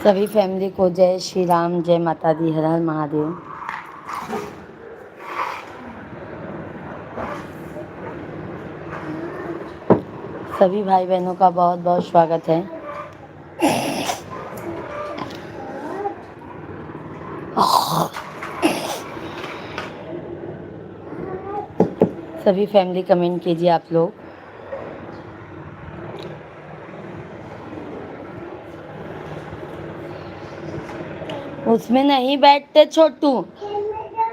सभी फैमिली को जय श्री राम, जय माता दी, हर हर महादेव। सभी भाई बहनों का बहुत बहुत स्वागत है। सभी फैमिली कमेंट कीजिए आप लोग। उसमें नहीं बैठते छोटू।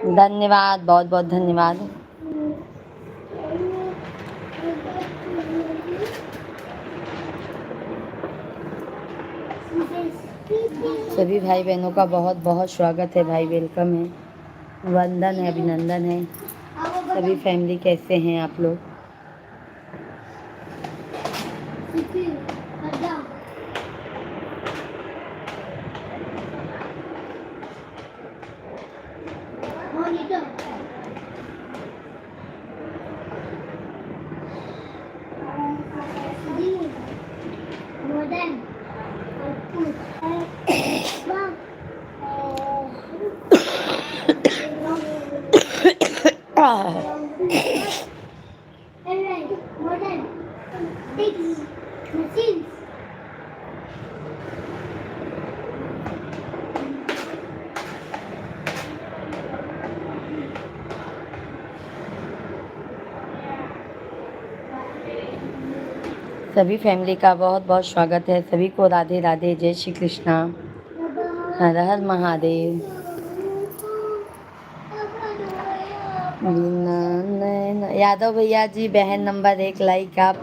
धन्यवाद, बहुत बहुत धन्यवाद। सभी भाई बहनों का बहुत बहुत स्वागत है भाई, वेलकम है, वंदन है, अभिनंदन है। सभी फैमिली कैसे हैं आप लोग? सभी फैमिली का बहुत बहुत स्वागत है। सभी को राधे राधे, जय श्री कृष्णा, हर हर महादेव। यादव भैया जी, बहन नंबर 1 लाइक आप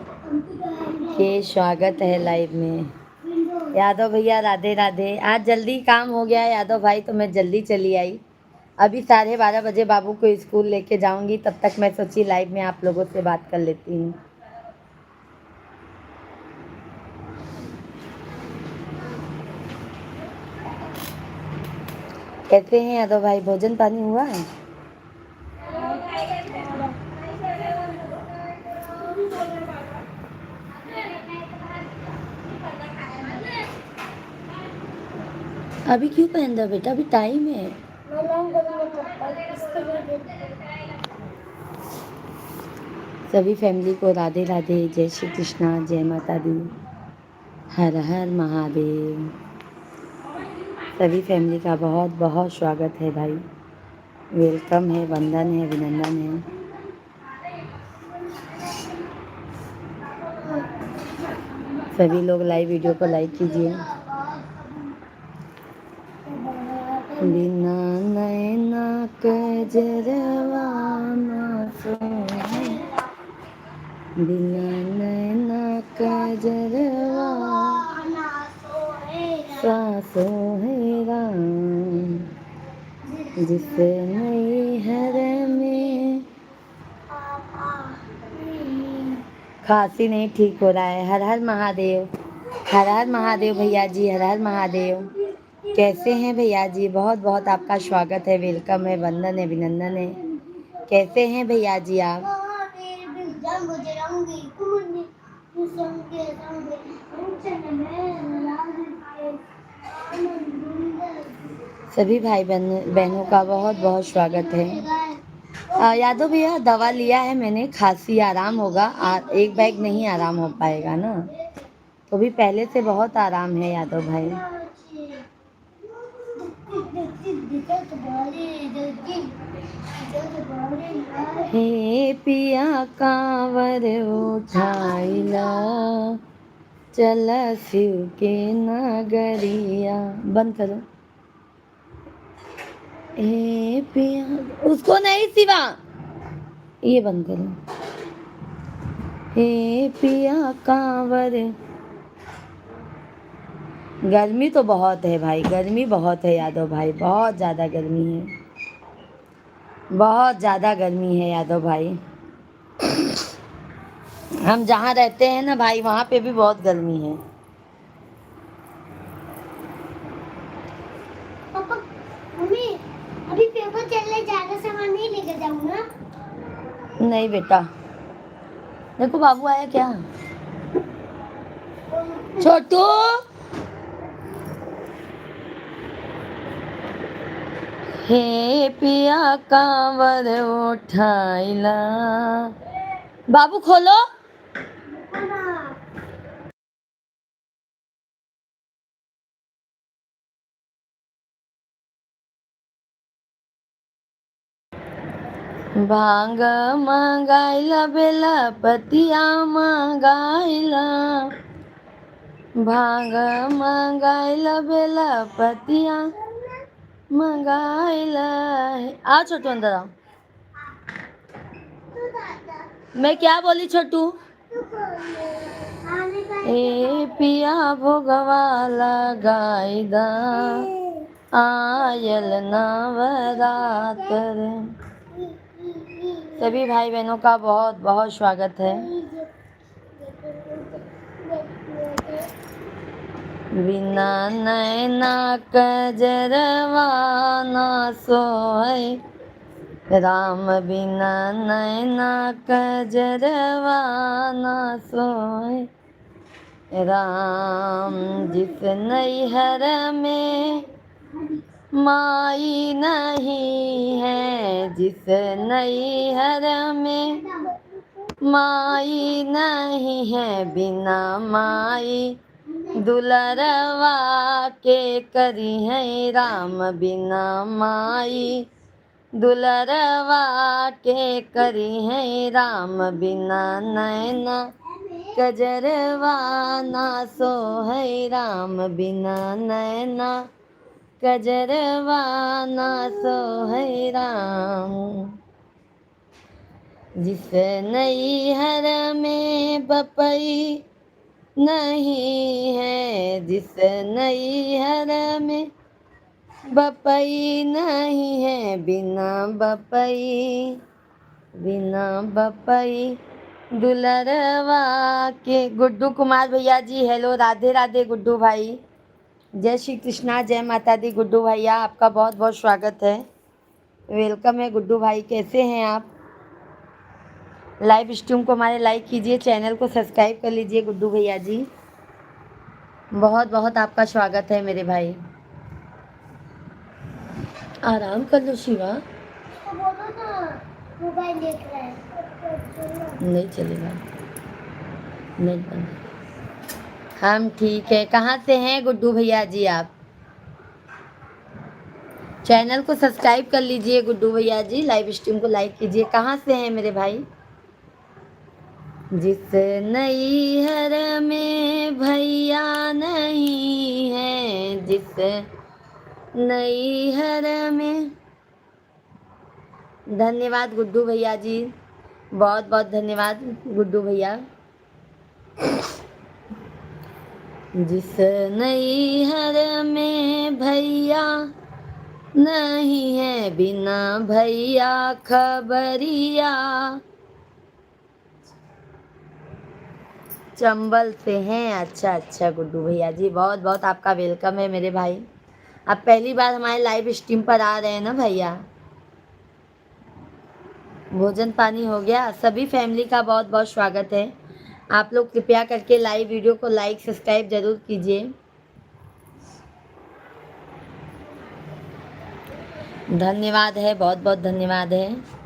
के स्वागत है लाइव में। यादव भैया राधे राधे। आज जल्दी काम हो गया यादव भाई, तो मैं जल्दी चली आई। अभी 12:30 बजे बाबू को स्कूल लेके जाऊंगी, तब तक मैं सोची लाइव में आप लोगों से बात कर लेती हूँ। कैसे हैं यादव भाई, भोजन पानी हुआ? अभी क्यों पहन रहा बेटा, अभी टाइम है। सभी फैमिली को राधे राधे, जय श्री कृष्णा, जय माता दी, हर हर महादेव। सभी फैमिली का बहुत बहुत स्वागत है भाई, वेलकम है, वंदन है, अभिनंदन है। सभी लोग लाइव वीडियो को लाइक कीजिए। बिना नैना कजरवा ना सोहे, बिना नैना कजरवा सोहे राम, जिसे नैहर में। खांसी नहीं ठीक हो रहा है। हर हर महादेव, हर हर महादेव भैया जी, हर हर महादेव। कैसे हैं भैया जी? बहुत बहुत आपका स्वागत है, वेलकम है, वंदन है, अभिनंदन है। कैसे हैं भैया जी आप? सभी भाई बहनों का बहुत बहुत स्वागत है। यादव भैया दवा लिया है मैंने, खांसी आराम होगा। एक बैग नहीं आराम हो पाएगा ना, तो भी पहले से बहुत आराम है यादव भाई। हे पिया कांवर उठाइला, चल शिव के नगरिया। बंद करो। हे पिया, उसको नहीं सिवा, ये बंद करो। हे पिया कांवर। गर्मी तो बहुत है भाई, गर्मी बहुत है यादव भाई, बहुत ज़्यादा गर्मी है, बहुत ज़्यादा गर्मी है यादव भाई। हम जहाँ रहते हैं ना भाई, वहाँ पे भी बहुत गर्मी है। नहीं बेटा, देखो बाबू आया क्या। छोटू, हे पिया कांवर उठाइला। बाबू खोलो। भांग मंगाइला, बेला पतिया मंगाइला। भांग मंगाइला, बेला पतिया मंगाइला। आओ छोटू, अंदर आओ। मैं क्या बोली छोटू। ए पिया भोगवा लगाइदा, आयल नवरात्र। सभी भाई बहनों का बहुत बहुत स्वागत है। बिना नैना कजरवा ना सोए, राम बिना नैना कजरवा ना सोए। राम जिस नैहर में माई नहीं है, जिस नैहर में माई नहीं है, बिना माई दुलरवा के करी है राम। बिना माई दुलरवा के करी है राम। बिना नैना कजरवा ना सो है राम। बिना नैना कजरवा ना सो है राम। जिस नैहर में बपई नहीं है, जिस नैहर में बपई नहीं है, बिना बपई बिना बपई दुलरवा के। गुड्डू कुमार भैया जी हेलो, राधे राधे गुड्डू भाई। जय श्री कृष्णा, जय माता दी गुड्डू भैया, आपका बहुत बहुत स्वागत है, वेलकम है गुड्डू भाई। कैसे हैं आप। लाइव स्ट्रीम को हमारे लाइक कीजिए, चैनल को सब्सक्राइब कर लीजिए गुड्डू भैया जी। बहुत बहुत आपका स्वागत है मेरे भाई। आराम कर लो शिवा। बोलो ना, मोबाइल देख रहा है। नहीं चलेगा, नहीं बंद। हम ठीक है। कहाँ से हैं गुड्डू भैया जी आप। चैनल को सब्सक्राइब कर लीजिए गुड्डू भैया जी, लाइव स्ट्रीम को लाइक कीजिए। कहाँ से हैं मेरे भाई। जिस नैहर में भैया नहीं है, जिस नैहर में। धन्यवाद गुड्डू भैया जी, बहुत बहुत धन्यवाद गुड्डू भैया। जिस नैहर में भैया नहीं है, बिना भैया खबरिया। चंबल से हैं, अच्छा अच्छा गुड्डू भैया जी, बहुत बहुत आपका वेलकम है मेरे भाई। आप पहली बार हमारे लाइव स्ट्रीम पर आ रहे हैं ना भैया। भोजन पानी हो गया। सभी फैमिली का बहुत बहुत स्वागत है। आप लोग कृपया करके लाइव वीडियो को लाइक सब्सक्राइब जरूर कीजिए। धन्यवाद है, बहुत बहुत धन्यवाद है।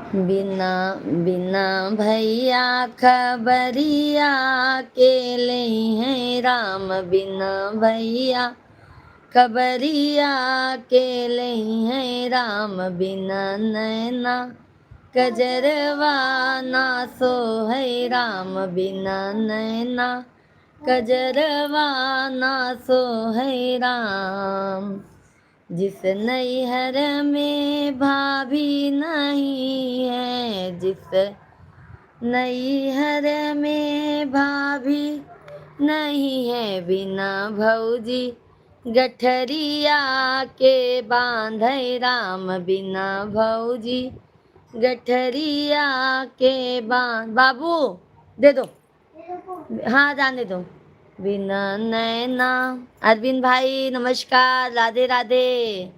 बिना बिना भैया खबरिया के ले हैं राम। बिना भैया खबरिया के ले हैं राम। बिना नैना कजरवा ना सो है राम। बिना नैना कजरवा ना सो है राम। जिस नैहर में भाभी नहीं है, जिस नैहर में भाभी नहीं है, बिना भौजी गठरिया के बांधे राम। बिना भौजी गठरिया के बांध। बाबू दे दो, हाँ जाने दो। बिना नैना। अरविंद भाई नमस्कार, राधे राधे।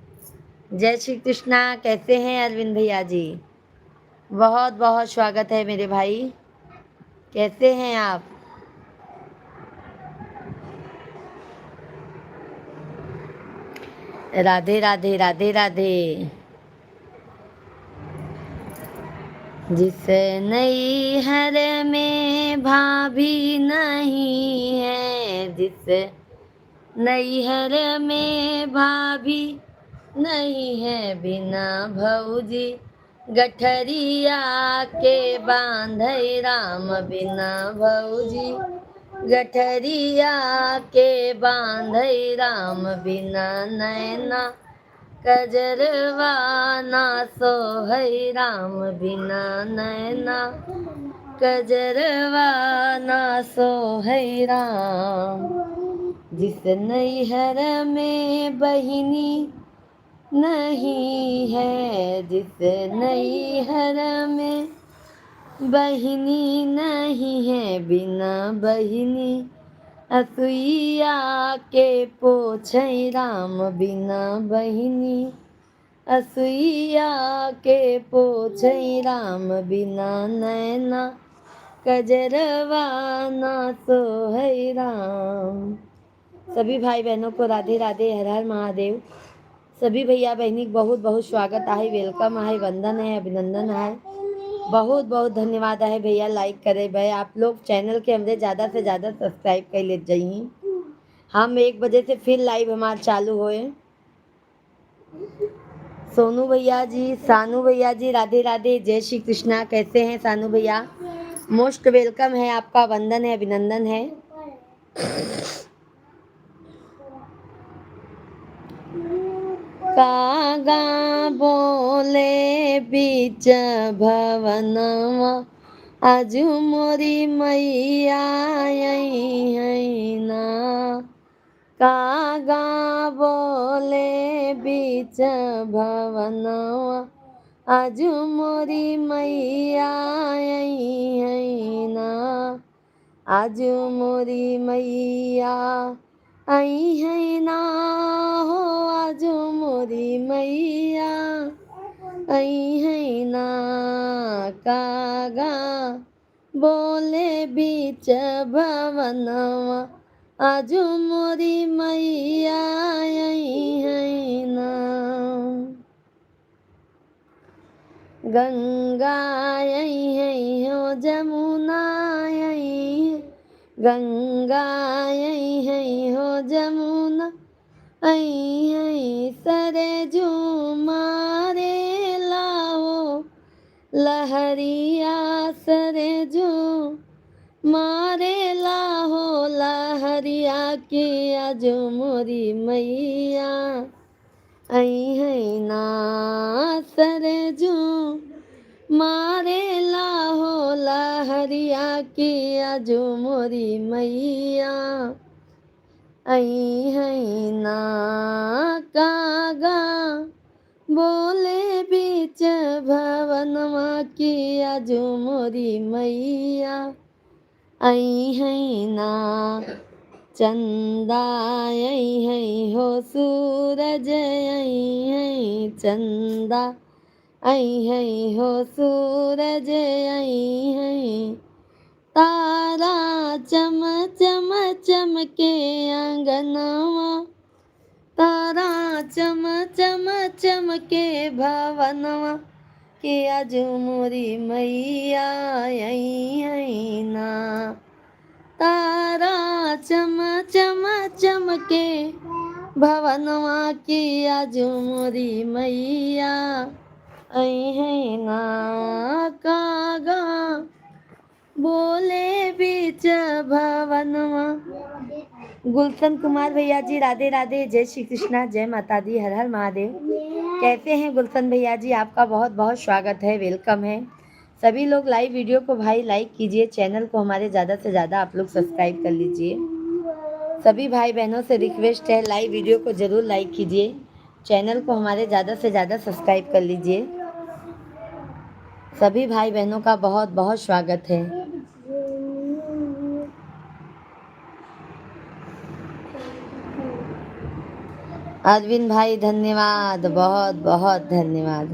जय श्री कृष्णा। कैसे हैं अरविंद भैया जी? बहुत बहुत स्वागत है मेरे भाई। कैसे हैं आप? राधे राधे राधे राधे। जिस नैहर में भाभी नहीं है, जिस नैहर में भाभी नहीं है, बिना भौजी गठरिया के बांधे राम, बिना भौजी गठरिया के बांधे राम, बिना नैना कजरवा ना सोहै राम, बिना नैना कजरवा ना सोहै राम। जिस नैहर में बहिनी नहीं है, जिस नैहर में बहिनी नहीं है, बिना बहिनी असुईया के पोछै राम, बिना बहिनी असुईया के पोछै राम, बिना नैना कजरवा ना सोहै राम। सभी भाई बहनों को राधे राधे, हर हर महादेव। सभी भैया बहनी बहुत बहुत स्वागत आहे, वेलकम आहे, वंदन है, अभिनंदन है, बहुत बहुत धन्यवाद है भैया। लाइक करे भाई आप लोग, चैनल के हमरे ज़्यादा से ज़्यादा सब्सक्राइब कर ले जाइए। हम 1 बजे से फिर लाइव हमार चालू होए। सोनू भैया जी, सानू भैया जी, राधे राधे, जय श्री कृष्णा। कैसे हैं सानू भैया? मोस्ट वेलकम है आपका, वंदन है, अभिनंदन है। कागा बोले बीच भवनवा, आजू मोरी मैया आई है ना। कागा बोले बीच भवनवा, आजू मोरी मैया आई है ना। आजू मोरी मैया आई है ना हो, आजू मोरी मैया आई है ना। कागा बोले बीच भवनवा, आजू मोरी मैया आई है ना। गंगा आई है हो, जमुना आई है, गंगा आई है हो, जमुना आई है, सरजू मारे लाओ लहरिया, सरजू मारे लाहो लहरिया की, आजू मोरी मैया आई है ना। सरजू मारे लाहो लहरिया की, आजू मोरी मैया आई है ना। कागा बोले बीच भवनवा की, आजू मोरी मैया आई है ना। चंदा आई है हो, सूरज आई है, चंदा आई है हो, सूरज आई है, तारा चम चम चमके अंगनवा, तारा चम चम चमके भवनवा कि, आजू मोरी मैया आई है ना। तारा चम चम चमके भवनवा की, आजू मोरी मैया आई है ना। कागा बोले बीच भवनवा। गुलशन कुमार भैया जी, राधे राधे, जय श्री कृष्णा, जय माता दी, हर हर महादेव। कैसे हैं गुलशन भैया जी? आपका बहुत बहुत स्वागत है, वेलकम है। सभी लोग लाइव वीडियो को भाई लाइक कीजिए, चैनल को हमारे ज़्यादा से ज़्यादा आप लोग सब्सक्राइब कर लीजिए। सभी भाई बहनों से रिक्वेस्ट है, लाइव वीडियो को ज़रूर लाइक कीजिए, चैनल को हमारे ज़्यादा से ज़्यादा सब्सक्राइब कर लीजिए। सभी भाई बहनों का बहुत बहुत स्वागत है। अरविंद भाई धन्यवाद, बहुत बहुत धन्यवाद।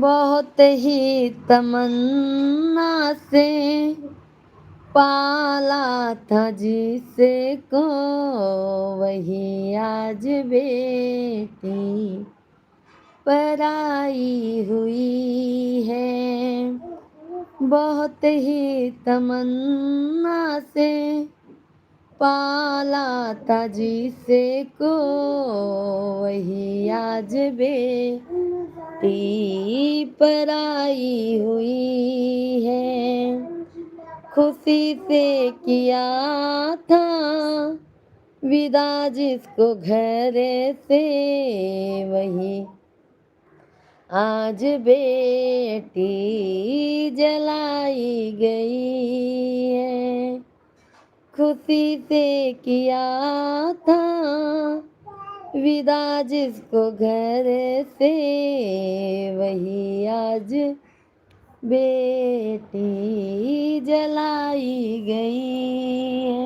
बहुत ही तमन्ना से पाला था जिसे को, वही आज बेटी पराई हुई है। बहुत ही तमन्ना से पाला था जिसे को, वही आज बेटी पराई हुई है। खुशी से किया था विदा जिसको घर से, वही आज बेटी जलाई गई है। खुशी से किया था विदा जिसको घर से, वही आज बेटी जलाई गई है।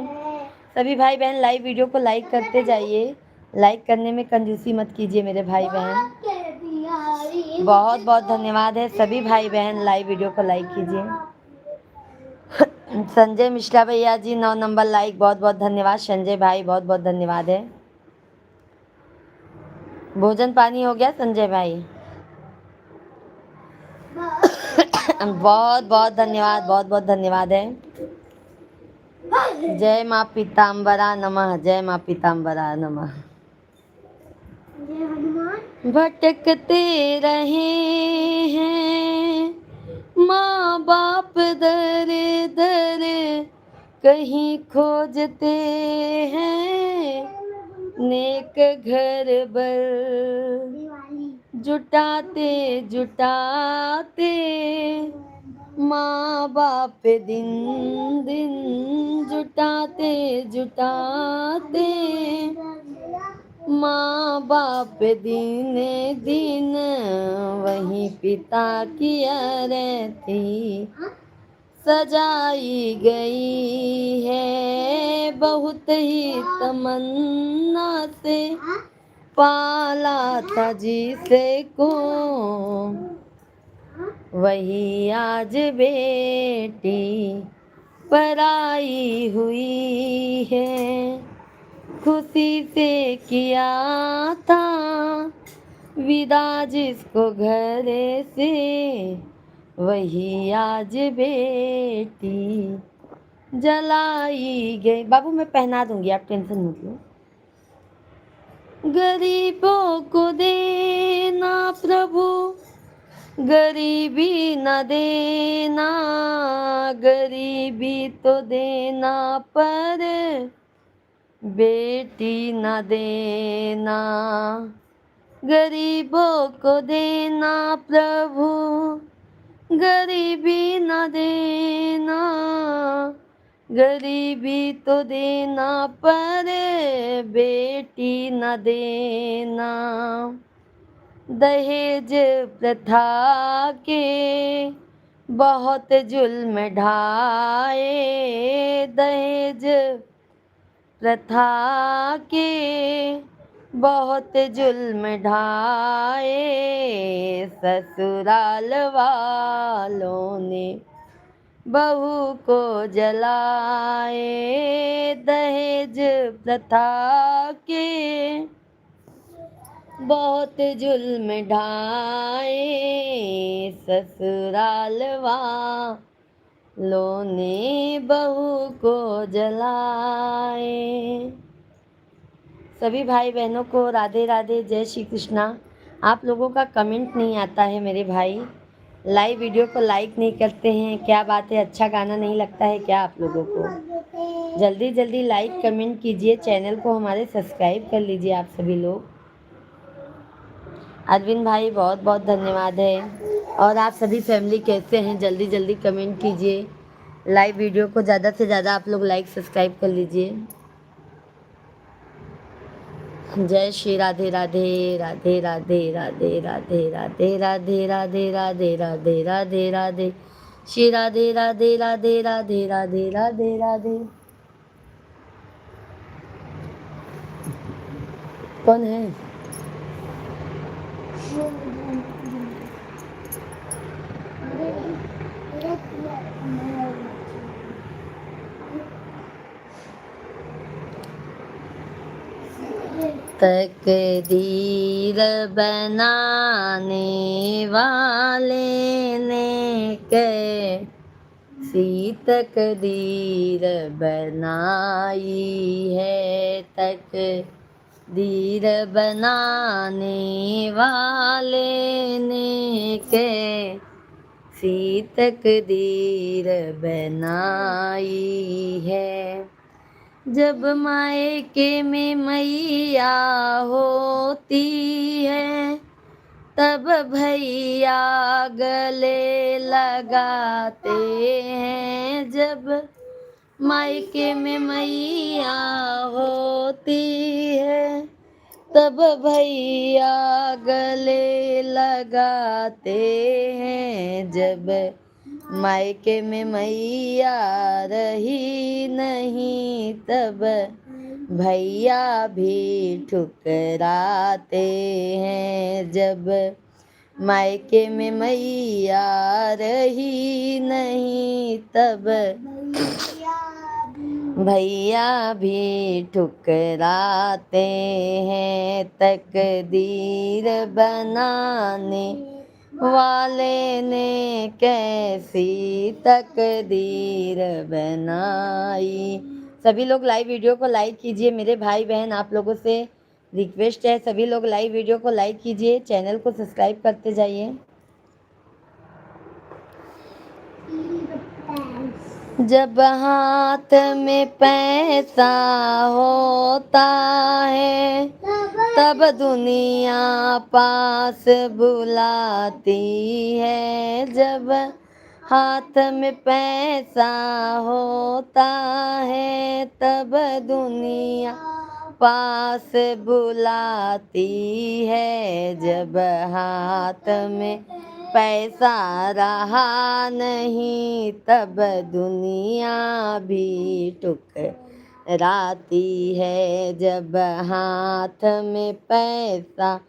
सभी भाई बहन लाइव वीडियो को लाइक करते जाइए, लाइक करने में कंजूसी मत कीजिए मेरे भाई बहन। बहुत बहुत धन्यवाद है सभी भाई बहन, लाइव वीडियो को लाइक कीजिए। संजय मिश्रा भैया जी 9 नंबर लाइक, बहुत बहुत धन्यवाद संजय भाई, बहुत बहुत धन्यवाद है। भोजन पानी हो गया संजय भाई? बहुत बहुत धन्यवाद, बहुत बहुत धन्यवाद है। जय माँ पीताम्बरा नमः, जय माँ पीताम्बरा नमः। भटकते रहे हैं माँ बाप दर दर, कहीं खोजते हैं नेक घर बर, जुटाते जुटाते माँ बाप दिन दिन, जुटाते जुटाते माँ बाप दिन दिन, वही पिता की रहती सजाई गई है। बहुत ही तमन्ना से पाला था जिसे को, वही आज बेटी पराई हुई है। खुशी से किया था विदा जिसको घर से, वही आज बेटी जलाई गई। बाबू मैं पहना दूंगी, आप टेंशन मत लो। गरीबों को देना प्रभु, गरीबी न देना, गरीबी तो देना पर बेटी न देना। गरीबों को देना प्रभु, गरीबी न देना, गरीबी तो देना पर बेटी न देना। दहेज प्रथा के बहुत जुल्म ढाए, दहेज प्रथा के बहुत जुल्म ढाए, ससुराल वालों ने बहू को जलाए। दहेज प्रथा के बहुत जुल्म ढाए, ससुराल वालों ने बहू को जलाए। सभी भाई बहनों को राधे राधे, जय श्री कृष्णा। आप लोगों का कमेंट नहीं आता है मेरे भाई, लाइव वीडियो को लाइक नहीं करते हैं, क्या बात है? अच्छा गाना नहीं लगता है क्या आप लोगों को? जल्दी जल्दी लाइक कमेंट कीजिए, चैनल को हमारे सब्सक्राइब कर लीजिए आप सभी लोग। अरविंद भाई बहुत बहुत धन्यवाद है। और आप सभी फैमिली कैसे हैं? जल्दी जल्दी कमेंट कीजिए, लाइव वीडियो को ज़्यादा से ज़्यादा आप लोग लाइक सब्सक्राइब कर लीजिए। जय श्री राधे राधे, राधे राधे राधे राधे राधे राधे राधे राधे राधे राधे राधे, श्री राधे राधे राधे राधे राधे राधे राधे। कौन है? तकदीर बनाने वाले ने कैसी तकदीर बनाई है। तकदीर बनाने वाले ने कैसी तकदीर बनाई है। जब मायके में मैया होती है तब भैया गले लगाते हैं। जब मायके में मैया होती है तब भैया गले लगाते हैं। जब मायके में मैया रही नहीं तब भैया भी ठुकराते हैं। जब मायके में मैया रही नहीं तब भैया भी ठुकराते हैं। तकदीर बनाने वाले ने कैसी तकदीर बनाई। सभी लोग लाइव वीडियो को लाइक कीजिए। मेरे भाई बहन आप लोगों से रिक्वेस्ट है, सभी लोग लाइव वीडियो को लाइक कीजिए, चैनल को सब्सक्राइब करते जाइए। जब हाथ में पैसा होता है तब दुनिया पास बुलाती है। जब हाथ में पैसा होता है तब दुनिया पास बुलाती है। जब हाथ में पैसा रहा नहीं तब दुनिया भी ठुकराती है। जब हाथ में पैसा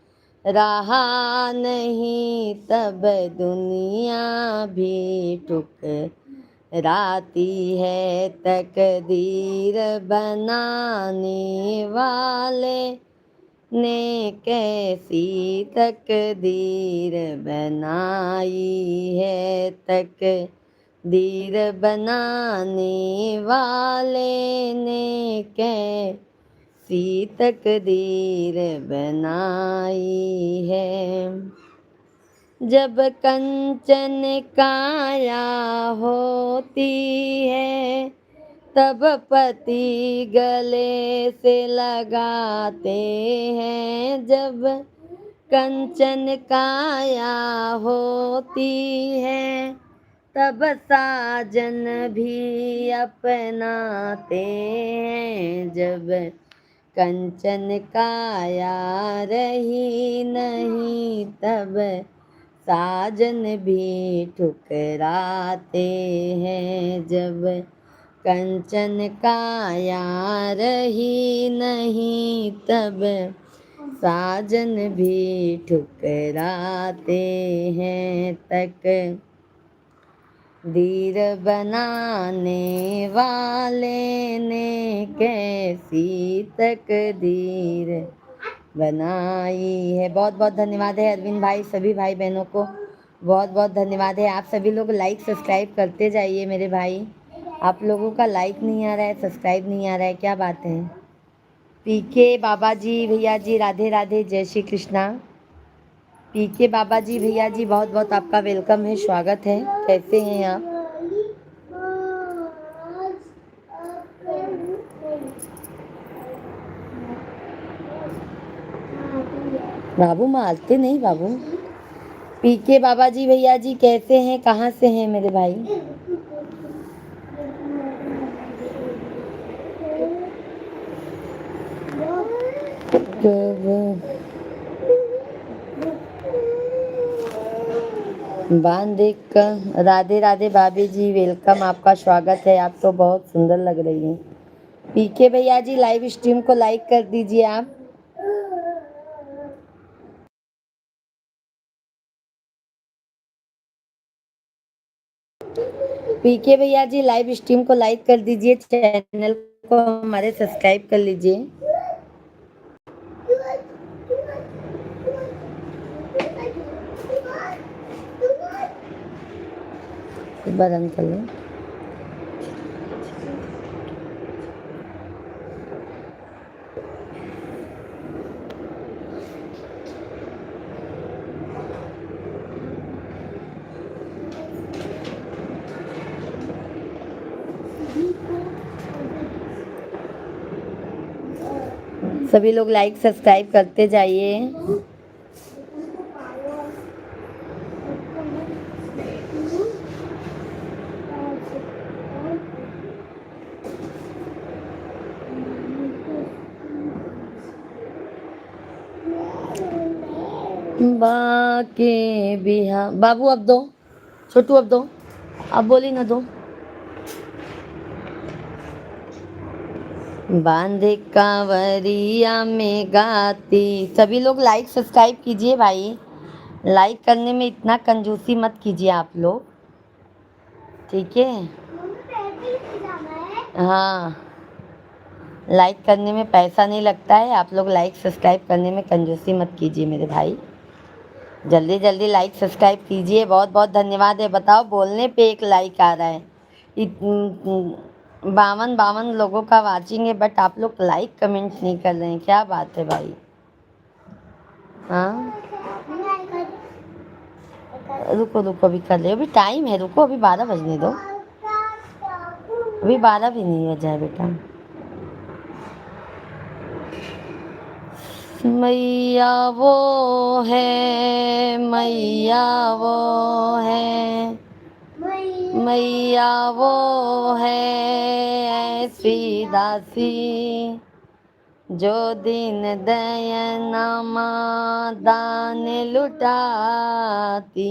रहा नहीं तब दुनिया भी ठुकराती है। तकदीर बनाने वाले ने कैसी तकदीर बनाई है। तकदीर बनाने वाले ने कैसी तकदीर बनाई है। जब कंचन काया होती है तब पति गले से लगाते हैं। जब कंचन काया होती है तब साजन भी अपनाते हैं। जब कंचन काया रही नहीं तब साजन भी ठुकराते हैं। जब कंचन काया रही नहीं तब साजन भी ठुकराते हैं। तकदीर बनाने वाले ने कैसी तकदीर बनाई है। बहुत बहुत धन्यवाद है अरविंद भाई, सभी भाई बहनों को बहुत बहुत धन्यवाद है। आप सभी लोग लाइक सब्सक्राइब करते जाइए मेरे भाई। आप लोगों का लाइक नहीं आ रहा है, सब्सक्राइब नहीं आ रहा है, क्या बात है। पीके बाबा जी भैया जी राधे राधे, जय श्री कृष्णा। पीके बाबा जी भैया जी बहुत बहुत आपका वेलकम है, स्वागत है। कैसे हैं आप? बाबू मारते नहीं बाबू। पीके बाबा जी भैया जी कैसे हैं, कहाँ से हैं मेरे भाई? बांधिक राधे राधे भाभी जी, वेलकम, आपका स्वागत है। आप तो बहुत सुंदर लग रही हैं। पीके भैया जी लाइव स्ट्रीम को लाइक कर दीजिए आप। पीके भैया जी लाइव स्ट्रीम को लाइक कर दीजिए, चैनल को हमारे सब्सक्राइब कर लीजिए। एक बार रन कर लो। सभी लोग लाइक सब्सक्राइब करते जाइए। बाके बिहा बाबू अब दो, छोटू अब दो, अब बोली ना दो। बांधे कांवरिया में गाती। सभी लोग लाइक सब्सक्राइब कीजिए भाई, लाइक करने में इतना कंजूसी मत कीजिए आप लोग, ठीक है। हाँ, लाइक करने में पैसा नहीं लगता है, आप लोग लाइक सब्सक्राइब करने में कंजूसी मत कीजिए मेरे भाई। जल्दी जल्दी लाइक सब्सक्राइब कीजिए, बहुत बहुत धन्यवाद है। बताओ बोलने पे एक लाइक आ रहा है, 52 लोगों का वाचिंग है, बट आप लोग लाइक कमेंट नहीं कर रहे हैं, क्या बात है भाई। हाँ रुको रुको, अभी कर ले, अभी टाइम है, रुको, अभी 12 बजने दो, अभी 12 भी नहीं बजा है बेटा। मैया वो है, मैया वो है, मैया वो है ऐसी दासी, जो दिन दयनमा दान लुटाती।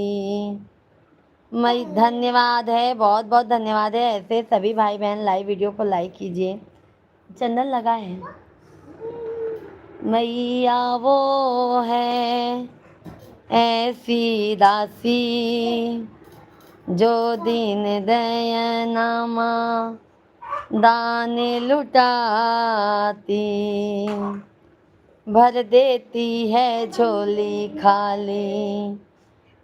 मई धन्यवाद है, बहुत बहुत धन्यवाद है। ऐसे सभी भाई बहन लाइव वीडियो को लाइक कीजिए। चंदन लगा है। मैया वो है ऐसी दासी, जो दीन दयनमा दान लुटाती, भर देती है झोली खाली,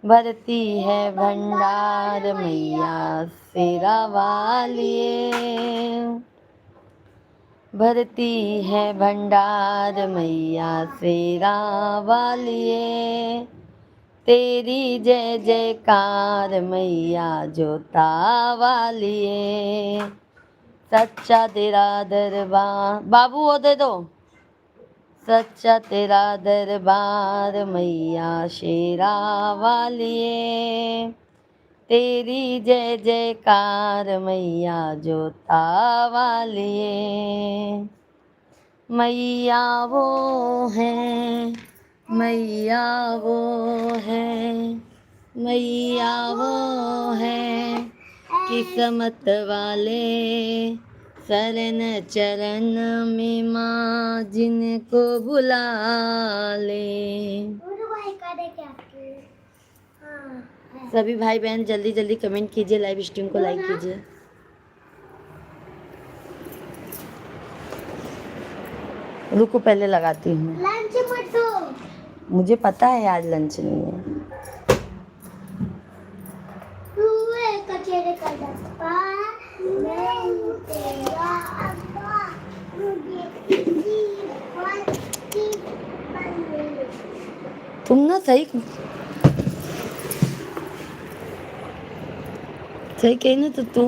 भरती है भंडार मैया शेरा वालिए, भरती है भंडार मैया शेरा वालिए, तेरी जय जयकार मैया जोता वालिए, सच्चा तेरा दरबार। बाबू वो दे दो। सच्चा तेरा दरबार मैया शेरा वालिए, तेरी जय जयकार मैया जोता वालिए। मैया वो है, मैया वो है, मैया वो है किस्मत वाले, शरण चरण में माँ जिनको बुला ले। सभी भाई बहन जल्दी जल्दी कमेंट कीजिए, लाइव स्ट्रीम को लाइक कीजिए। रुको पहले लगाती हूँ। लंच मत दो। मुझे पता है आज लंच नहीं है। तुम ना सही सही कही ना, तो तू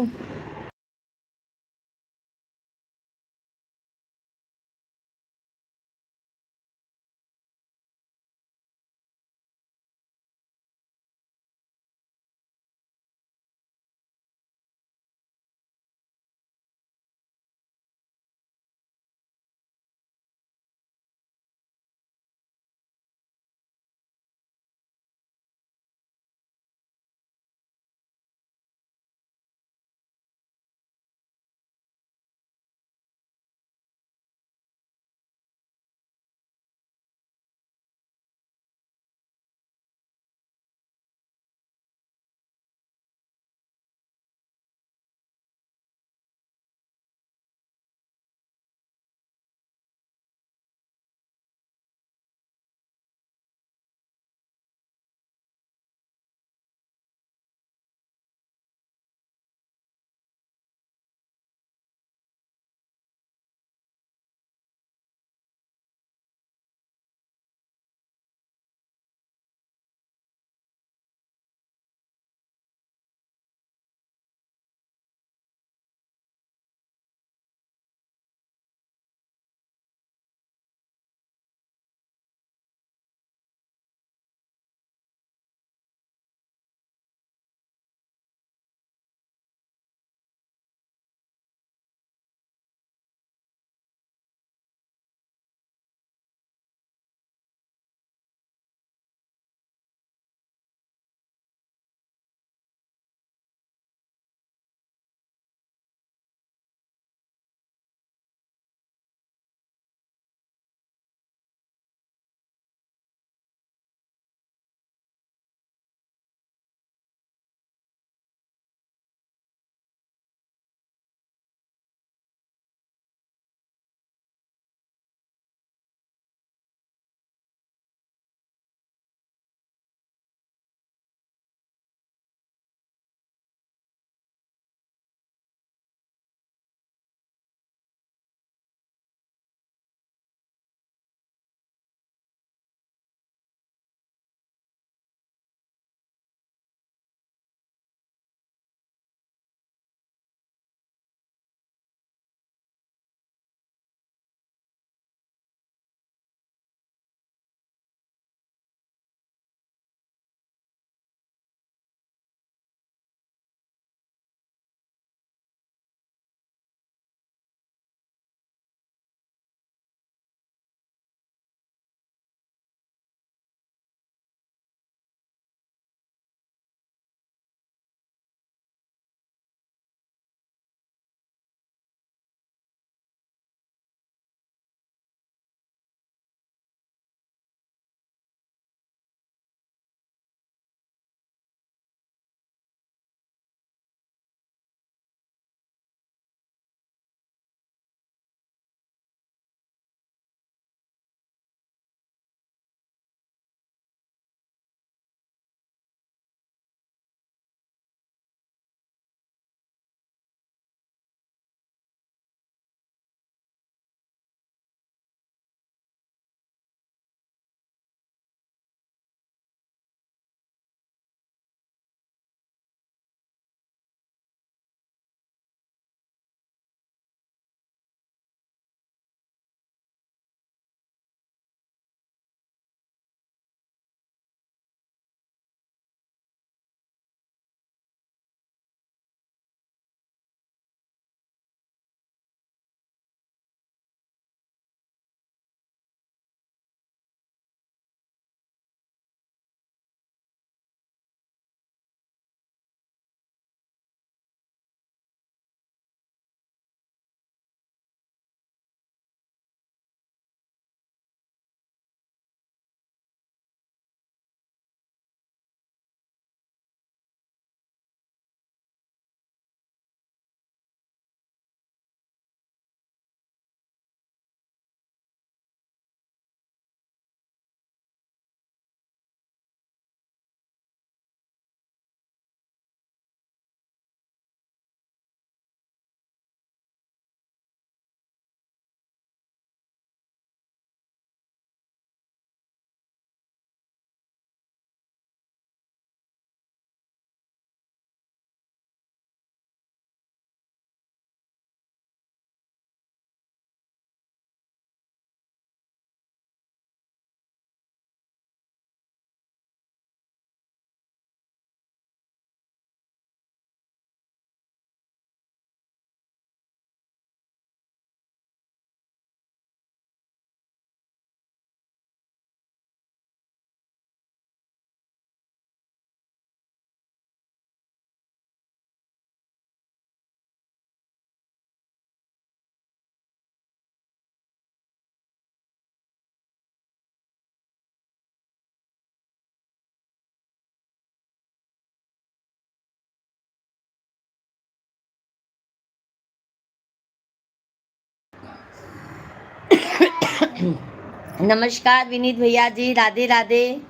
नमस्कार विनीत भैया जी, राधे राधे,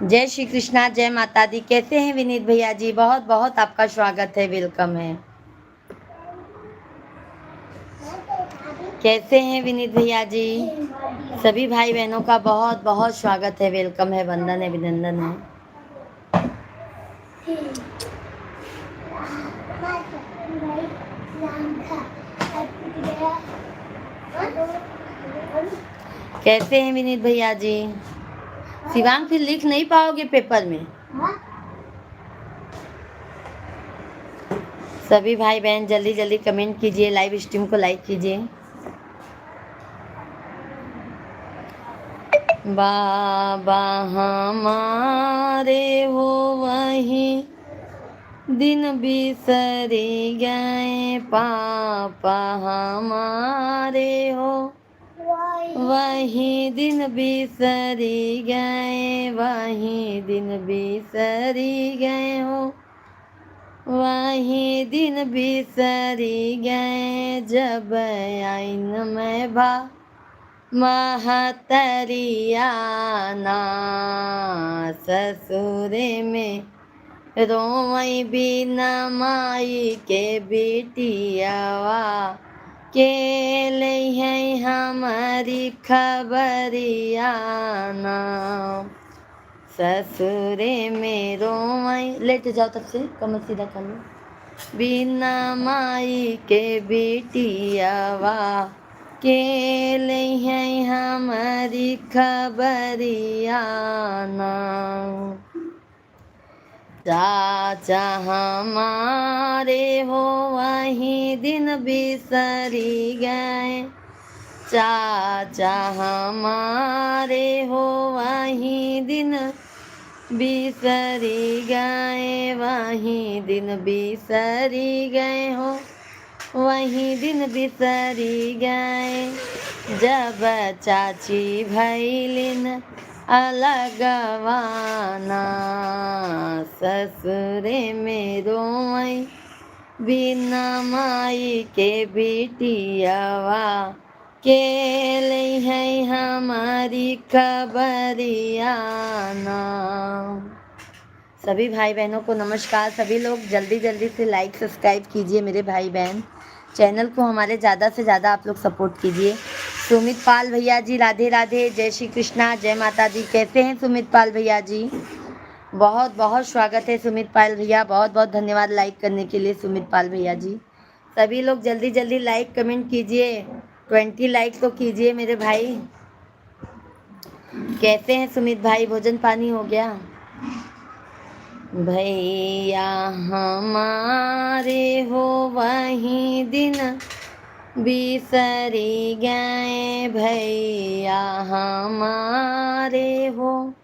जय श्री कृष्णा, जय माता दी। कैसे हैं विनीत भैया जी? बहुत बहुत आपका स्वागत है, वेलकम है। कैसे हैं विनीत भैया जी? सभी भाई बहनों का बहुत बहुत स्वागत है, वेलकम है, वंदन है, अभिनंदन है। कैसे हैं विनीत भैया जी? शिवांग फिर लिख नहीं पाओगे पेपर में। सभी भाई बहन जल्दी जल्दी कमेंट कीजिए, लाइव स्ट्रीम को लाइक कीजिए। बाबा हमारे हो वही दिन बिसरे गए, पापा हमारे हो वही दिन बिसरी गए, वही दिन बिसरी गए हो, वही दिन बिसरी गए, जब आइन में भा महतरिया ना, ससुरे में रोई बिना माई के बेटियावा, के ले है हमारी खबरिया ना, ससुरे में रोई। लेट जाओ, तब से कमर सीधा कर लो। बिना माई के बेटियावा, के ले है हमारी खबरिया ना, चाचा हमारे हो वही दिन बिसरी गए, चाचा हमारे हो वही दिन बिसरी गए, वही दिन बिसरी गए हो, वही दिन बिसरी गए, जब चाची भैलिन अलगवाना, ससुरे में रोई बिना माई के बेटियावा, के ले है हमारी खबरिया ना। सभी भाई बहनों को नमस्कार। सभी लोग जल्दी जल्दी से लाइक सब्सक्राइब कीजिए मेरे भाई बहन, चैनल को हमारे ज़्यादा से ज़्यादा आप लोग सपोर्ट कीजिए। सुमित पाल भैया जी, राधे राधे, जय श्री कृष्णा, जय माता दी। कैसे हैं सुमित पाल भैया जी? बहुत बहुत स्वागत है सुमित पाल भैया, बहुत बहुत धन्यवाद लाइक करने के लिए सुमित पाल भैया जी। सभी लोग जल्दी जल्दी लाइक कमेंट कीजिए, 20 लाइक तो कीजिए मेरे भाई। कैसे हैं सुमित भाई? भोजन पानी हो गया? भैया हमारे हो वही दिन बिसरी गए, भैया हमारे हो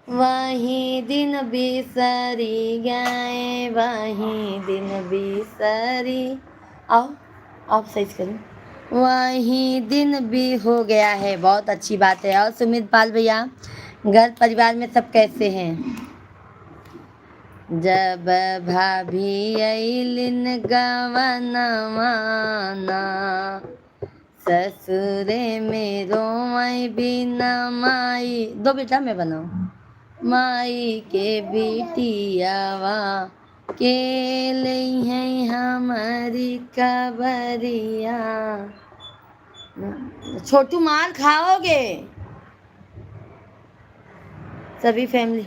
वही दिन बिसरी गए, वही दिन बिसरी। आओ आप सही करो, वही दिन भी हो गया है। बहुत अच्छी बात है। और सुमित पाल भैया, घर परिवार में सब कैसे हैं? जब भाभी अइलिन गवनवाना, ससुरे में रोई बिना माई। दो बेटा मैं बनाऊं। माई के बेटियावा, के ले है हमारी खबरिया। छोटू मार खाओगे। सभी फैमिली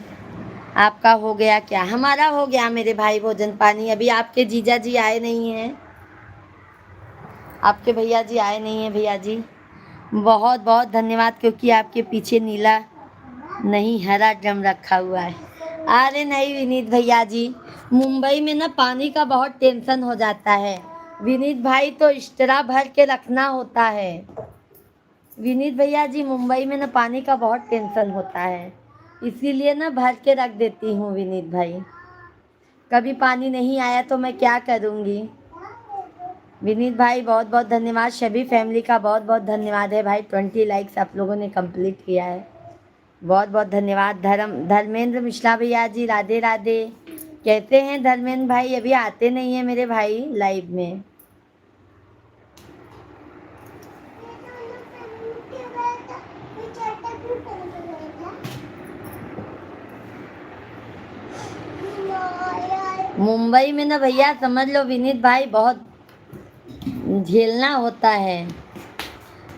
आपका हो गया क्या? हमारा हो गया मेरे भाई भोजन पानी। अभी आपके जीजा जी आए नहीं हैं, आपके भैया जी आए नहीं हैं। भैया जी बहुत बहुत धन्यवाद, क्योंकि आपके पीछे नीला नहीं हरा ड्रम रखा हुआ है। अरे नहीं विनीत भैया जी, मुंबई में ना पानी का बहुत टेंशन हो जाता है। विनीत भाई तो इस्त्रा भर के रखना होता है। विनीत भैया जी, मुंबई में ना पानी का बहुत टेंशन होता है, इसीलिए ना भर के रख देती हूँ विनीत भाई। कभी पानी नहीं आया तो मैं क्या करूँगी। विनीत भाई बहुत बहुत धन्यवाद। सभी फैमिली का बहुत बहुत धन्यवाद है भाई। 20 लाइक्स आप लोगों ने कंप्लीट किया है, बहुत बहुत धन्यवाद। धर्मेंद्र मिश्रा भैया जी, राधे राधे। कहते हैं धर्मेंद्र भाई अभी आते नहीं है मेरे भाई लाइव में। मुंबई में ना भैया समझ लो विनीत भाई बहुत झेलना होता है।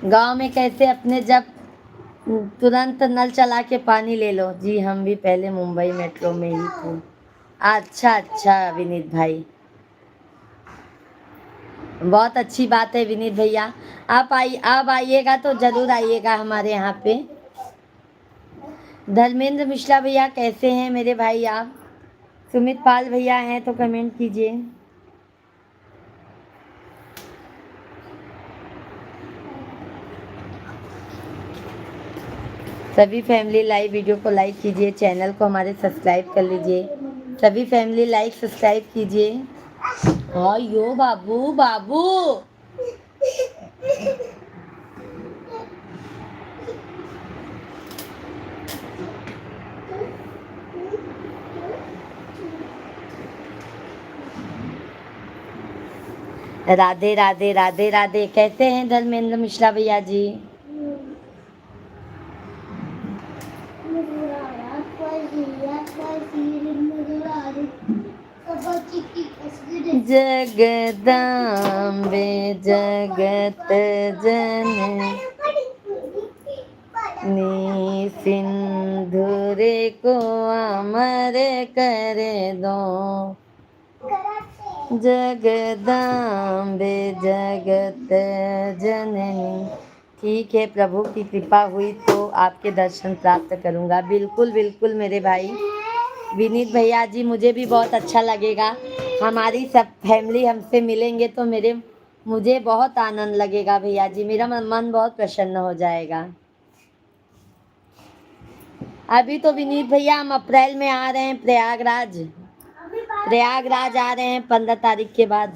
गांव में कैसे अपने जब तुरंत नल चला के पानी ले लो। जी हम भी पहले मुंबई मेट्रो में ही थे। अच्छा अच्छा विनीत भाई, बहुत अच्छी बात है विनीत भैया। आप आइएगा तो जरूर आइएगा हमारे यहाँ पे। धर्मेंद्र मिश्रा भैया कैसे हैं मेरे भाई आप? सुमित पाल भैया हैं तो कमेंट कीजिए। सभी फैमिली लाइव वीडियो को लाइक कीजिए, चैनल को हमारे सब्सक्राइब कर लीजिए। सभी फैमिली लाइक सब्सक्राइब कीजिए। हाँ यो बाबू बाबू। राधे राधे राधे राधे। कैसे हैं धर्मेंद्र मिश्रा भैया जी? जगदम्बे जगत जननी सिंधुरे को अमर कर दो। जगदम्बे जगत जननी। ठीक है, प्रभु की कृपा हुई तो आपके दर्शन प्राप्त करूंगा। बिल्कुल बिल्कुल मेरे भाई विनीत भैया जी, मुझे भी बहुत अच्छा लगेगा। हमारी सब फैमिली हमसे मिलेंगे तो मुझे बहुत आनंद लगेगा भैया जी। मेरा मन बहुत प्रसन्न हो जाएगा। अभी तो विनीत भैया हम अप्रैल में आ रहे हैं प्रयागराज। प्रयागराज आ रहे हैं 15 तारीख के बाद।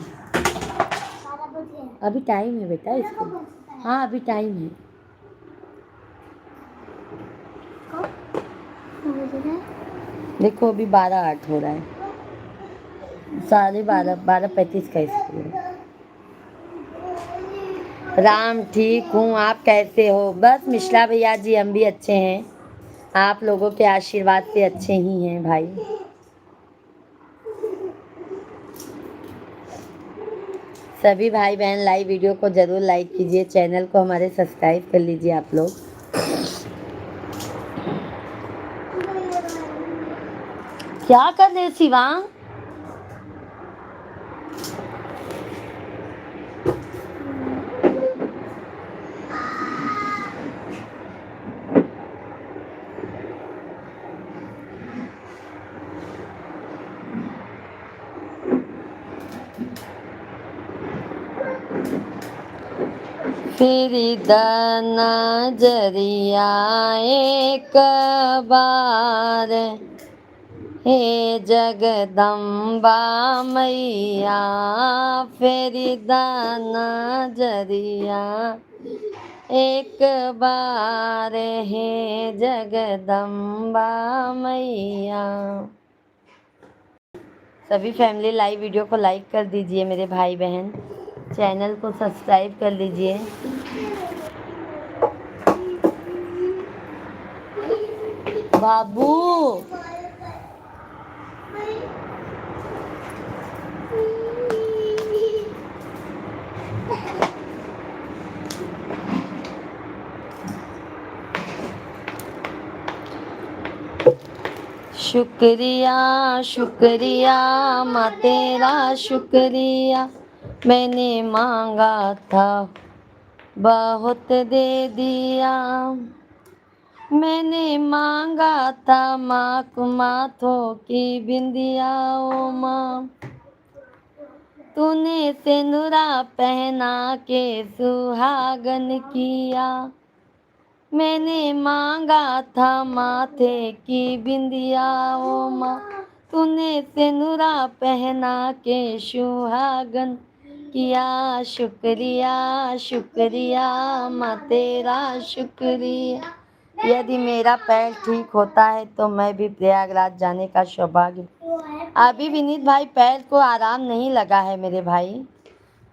अभी टाइम है बेटा इसको। हाँ अभी टाइम है। देखो अभी 12:08 हो रहा है। 12:30 12:35 का स्कूल है। राम ठीक हूँ, आप कैसे हो? बस मिश्रा भैया जी हम भी अच्छे हैं, आप लोगों के आशीर्वाद से अच्छे ही हैं भाई। सभी भाई बहन लाइव वीडियो को जरूर लाइक कीजिए, चैनल को हमारे सब्सक्राइब कर लीजिए आप लोग। क्या कर रहे शिवांग? फिर नजरिया एक बार, हे जगदम्बा मैया। फिर नजरिया एक बार, हे जगदम्बा मैया। सभी फैमिली लाइव वीडियो को लाइक कर दीजिए मेरे भाई बहन, चैनल को सब्सक्राइब कर लीजिए। बाबू शुक्रिया शुक्रिया माँ तेरा शुक्रिया, मैंने मांगा था बहुत दे दिया। मैंने मांगा था माथों की बिंदिया ओ माँ, तूने सिंदूरा पहना के सुहागन किया। मैंने मांगा था माथे की बिंदिया ओ माँ, तूने सिंदूरा पहना के सुहागन किया। शुक्रिया शुक्रिया माँ तेरा शुक्रिया। यदि मेरा पैर ठीक होता है तो मैं भी प्रयागराज जाने का सौभाग्य। अभी विनीत भाई पैर को आराम नहीं लगा है मेरे भाई।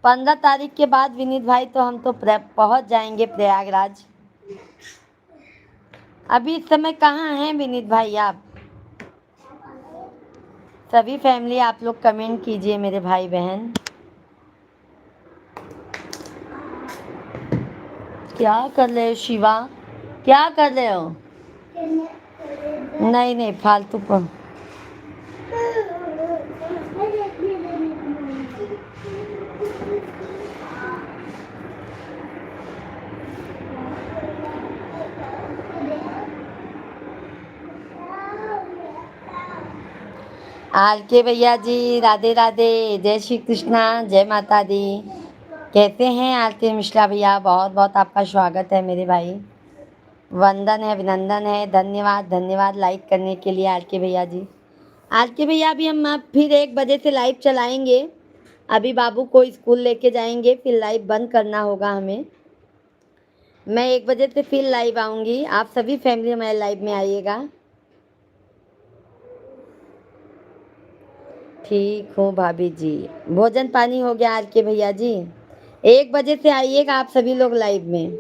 15 तारीख के बाद विनीत भाई तो हम तो पहुंच जाएंगे प्रयागराज। अभी इस समय कहाँ हैं विनीत भाई आप? सभी फैमिली आप लोग कमेंट कीजिए मेरे भाई बहन। क्या कर रहे हो शिवा, क्या कर रहे हो? नहीं नहीं फालतू पर। आर के भैया जी राधे राधे, जय श्री कृष्णा, जय माता दी। कैसे हैं आर के मिश्रा भैया? बहुत बहुत आपका स्वागत है मेरे भाई। वंदन है, अभिनंदन है, धन्यवाद धन्यवाद लाइक करने के लिए आर के भैया जी। आर के भैया अभी हम फिर 1 बजे से लाइव चलाएंगे। अभी बाबू को स्कूल लेके जाएंगे, फिर लाइव बंद करना होगा हमें। मैं 1 बजे से फिर लाइव आऊँगी, आप सभी फैमिली हमारे लाइव में आइएगा। ठीक हूँ भाभी जी। भोजन पानी हो गया आर के भैया जी? 1 बजे से आइएगा आप सभी लोग लाइव में।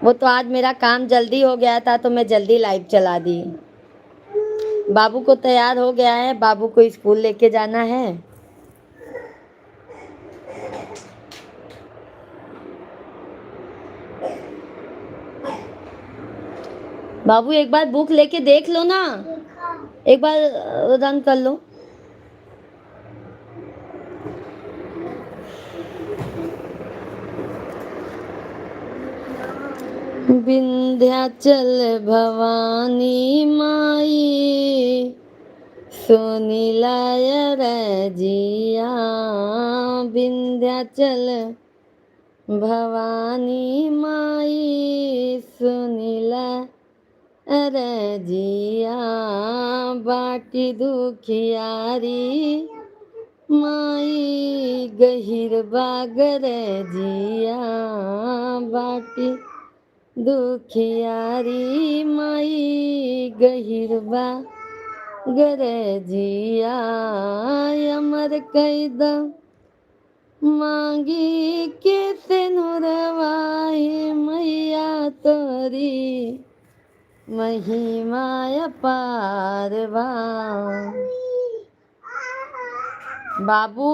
वो तो आज मेरा काम जल्दी हो गया था तो मैं जल्दी लाइव चला दी। बाबू को तैयार हो गया है, बाबू को स्कूल लेके जाना है। बाबू एक बार बुक लेके देख लो ना, एक बार रन कर लो। विंध्याचल भवानी माई सुनीलाय रजिया, विंध्याचल भवानी माई सुनीला रजिया, बाटी दुखियारी माई गहिर बागर जिया, बाटी दुखियारी माई गहिर बागर जिया, अमर कैद मांगी के सिनुरवाही मैया तोरी महिमा अपारवा। बाबू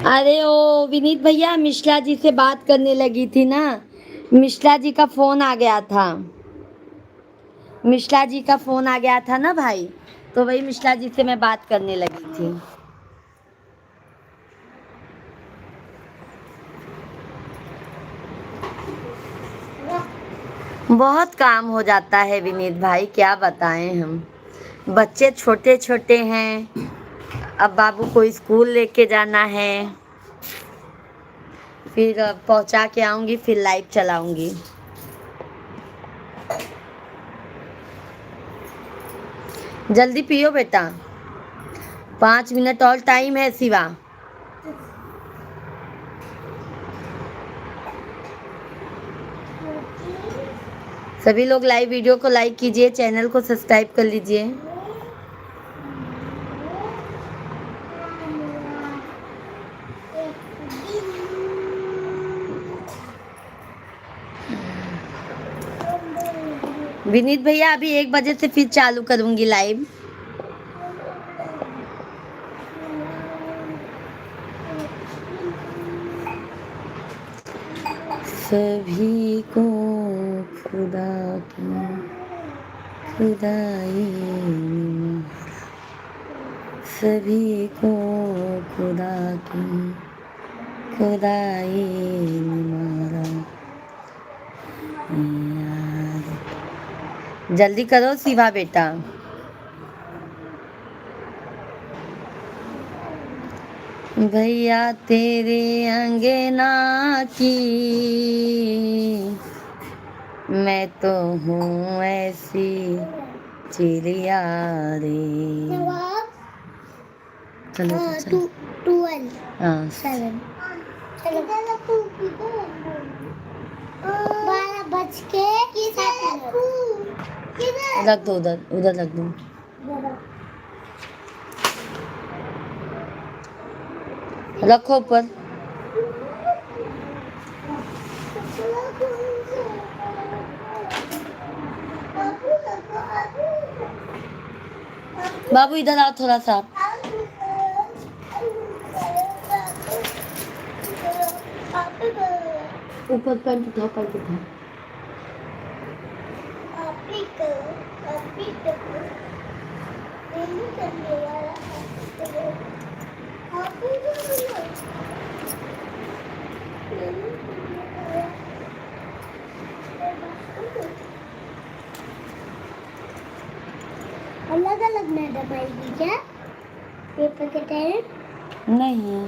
अरे ओ विनीत भैया, मिश्रा जी से बात करने लगी थी ना, मिश्रा जी का फोन आ गया था। मिश्रा जी का फोन आ गया था ना भाई, तो वही मिश्रा जी से मैं बात करने लगी थी। बहुत काम हो जाता है विनीत भाई, क्या बताएं हम। बच्चे छोटे छोटे हैं, अब बाबू को स्कूल लेके जाना है, फिर पहुंचा के आऊंगी, फिर लाइव चलाऊंगी। जल्दी पियो बेटा, 5 मिनट और टाइम है शिवा। सभी लोग लाइव वीडियो को लाइक कीजिए, चैनल को सब्सक्राइब कर लीजिए। विनीत भैया अभी 1 बजे से फिर चालू करूंगी लाइव। सभी को खुदा की खुदाई ने सभी को खुदा की खुदाई ने मारा। जल्दी करो शिवा बेटा। भैया तेरे अंगना की मैं तो हूँ ऐसी चिड़िया रे। चलो चलो 12 हाँ 7 चलो 12 बज के रख दो उधर उधर रख दो। रखो ऊपर। बाबू इधर आओ थोड़ा सा। ऊपर पैंट उठाओ पैंट उठाओ। अलग अलग मैडम आएगी क्या पेपर के टाइम? नहीं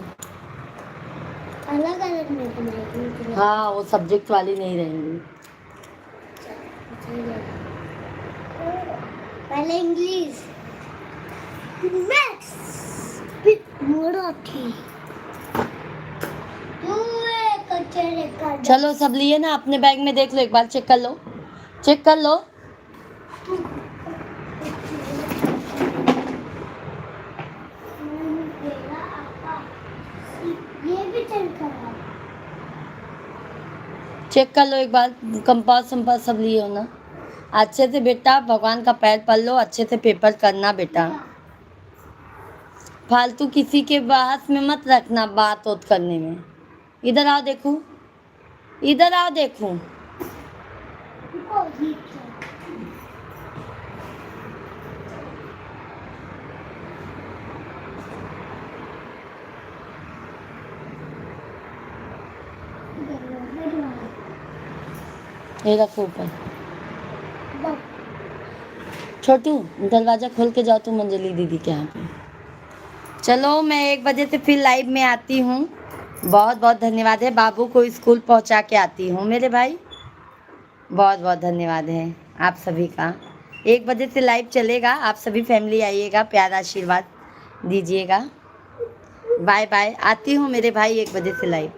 अलग अलग मैडम आएगी। हाँ वो सब्जेक्ट वाली नहीं रहेंगी। पहले इंग्लिश मैथ्स मराठी चलो सब लिए ना अपने बैग में देख लो एक बार चेक कर लो चेक कर लो। ये भी चल कर चेक कर लो एक बार कंपास संपास सब लिए हो ना। अच्छे से बेटा भगवान का पैर पढ़ लो अच्छे से पेपर करना बेटा। फालतू किसी के बहस में मत रखना बात ओत करने में। इधर आओ देखूं इधर आओ देखूं। ये रखो ऊपर। छोटू दरवाजा खोल के जाओ तुम अंजलि दीदी के यहाँ पे। चलो मैं 1 बजे से फिर लाइव में आती हूँ। बहुत बहुत धन्यवाद है। बाबू को स्कूल पहुँचा के आती हूँ मेरे भाई। बहुत बहुत धन्यवाद है आप सभी का। 1 बजे से लाइव चलेगा। आप सभी फैमिली आइएगा प्यार आशीर्वाद दीजिएगा। Bye bye. आती हूँ मेरे भाई 1 बजे से लाइव।